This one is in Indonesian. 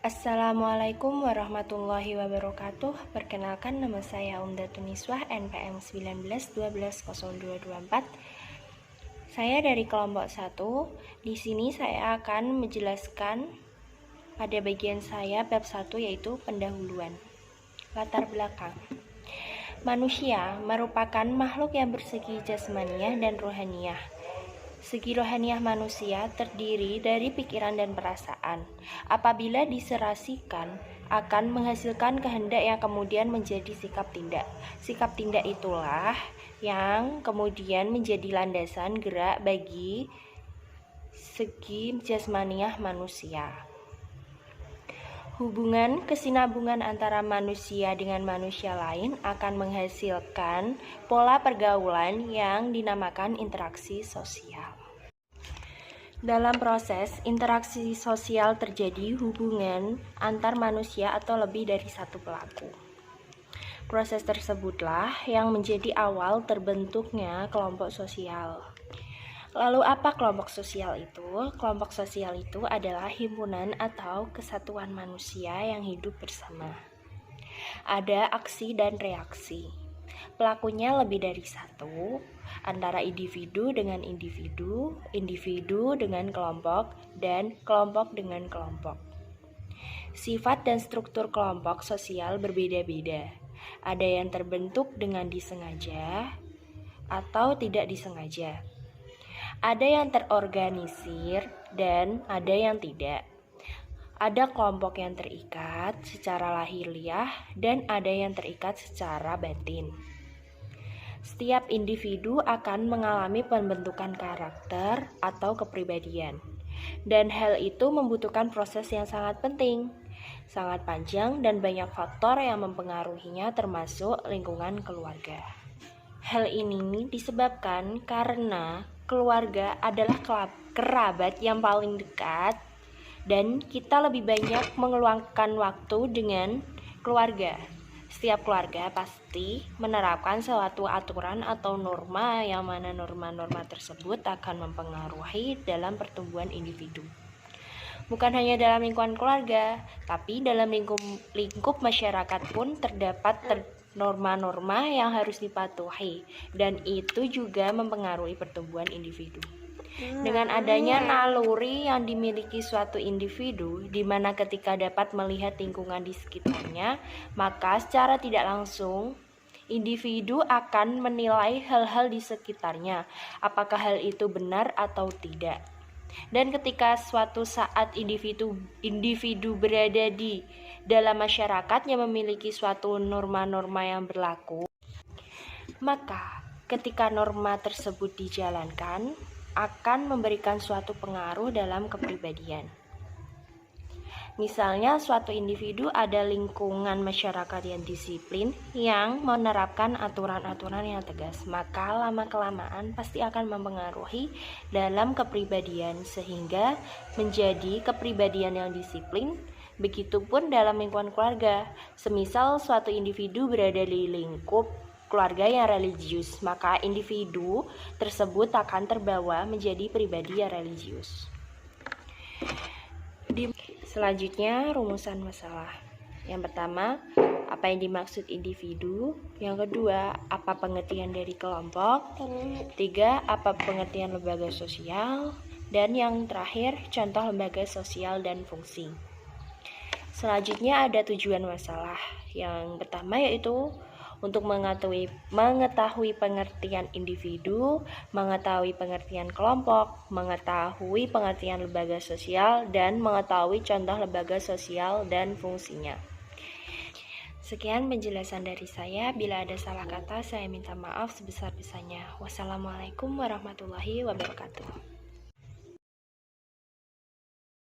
Assalamualaikum warahmatullahi wabarakatuh. Perkenalkan, nama saya Umdatun Niswah, NPM 19120224. Saya dari kelompok 1. Di sini saya akan menjelaskan pada bagian saya bab 1, yaitu pendahuluan. Latar belakang. Manusia merupakan makhluk yang bersegi jasmaniah dan rohaniyah. Segi rohaniah manusia terdiri dari pikiran dan perasaan. Apabila diserasikan, akan menghasilkan kehendak yang kemudian menjadi sikap tindak. Sikap tindak itulah yang kemudian menjadi landasan gerak bagi segi jasmaniah manusia. Hubungan kesinambungan antara manusia dengan manusia lain akan menghasilkan pola pergaulan yang dinamakan interaksi sosial. Dalam proses interaksi sosial terjadi hubungan antar manusia atau lebih dari satu pelaku. Proses tersebutlah yang menjadi awal terbentuknya kelompok sosial. Lalu apa kelompok sosial itu? Kelompok sosial itu adalah himpunan atau kesatuan manusia yang hidup bersama. Ada aksi dan reaksi. Pelakunya lebih dari satu, antara individu dengan individu, individu dengan kelompok, dan kelompok dengan kelompok. Sifat dan struktur kelompok sosial berbeda-beda. Ada yang terbentuk dengan disengaja atau tidak disengaja. Ada yang terorganisir dan ada yang tidak. Ada kelompok yang terikat secara lahiriah dan ada yang terikat secara batin. Setiap individu akan mengalami pembentukan karakter atau kepribadian, dan hal itu membutuhkan proses yang sangat penting, sangat panjang, dan banyak faktor yang mempengaruhinya, termasuk lingkungan keluarga. Hal ini disebabkan karena keluarga adalah kerabat yang paling dekat, dan kita lebih banyak mengeluangkan waktu dengan keluarga. Setiap keluarga pasti menerapkan suatu aturan atau norma, yang mana norma-norma tersebut akan mempengaruhi dalam pertumbuhan individu. Bukan hanya dalam lingkungan keluarga, tapi dalam lingkup masyarakat pun terdapat norma-norma yang harus dipatuhi, dan itu juga mempengaruhi pertumbuhan individu. Dengan adanya naluri yang dimiliki suatu individu, di mana ketika dapat melihat lingkungan di sekitarnya, maka secara tidak langsung individu akan menilai hal-hal di sekitarnya, apakah hal itu benar atau tidak. Dan ketika suatu saat individu berada di dalam masyarakat yang memiliki suatu norma-norma yang berlaku, maka ketika norma tersebut dijalankan, akan memberikan suatu pengaruh dalam kepribadian. Misalnya, suatu individu ada lingkungan masyarakat yang disiplin, yang menerapkan aturan-aturan yang tegas, maka lama-kelamaan pasti akan mempengaruhi dalam kepribadian, sehingga menjadi kepribadian yang disiplin. Begitupun dalam lingkungan keluarga. Semisal suatu individu berada di lingkup keluarga yang religius, maka individu tersebut akan terbawa menjadi pribadi yang religius. Selanjutnya, rumusan masalah. Yang pertama, apa yang dimaksud individu? Yang kedua, apa pengertian dari kelompok? Tiga, apa pengertian lembaga sosial? Dan yang terakhir, contoh lembaga sosial dan fungsi. Selanjutnya ada tujuan masalah. Yang pertama yaitu untuk mengetahui pengertian individu, mengetahui pengertian kelompok, mengetahui pengertian lembaga sosial, dan mengetahui contoh lembaga sosial dan fungsinya. Sekian penjelasan dari saya. Bila ada salah kata, saya minta maaf sebesar-besarnya. Wassalamualaikum warahmatullahi wabarakatuh.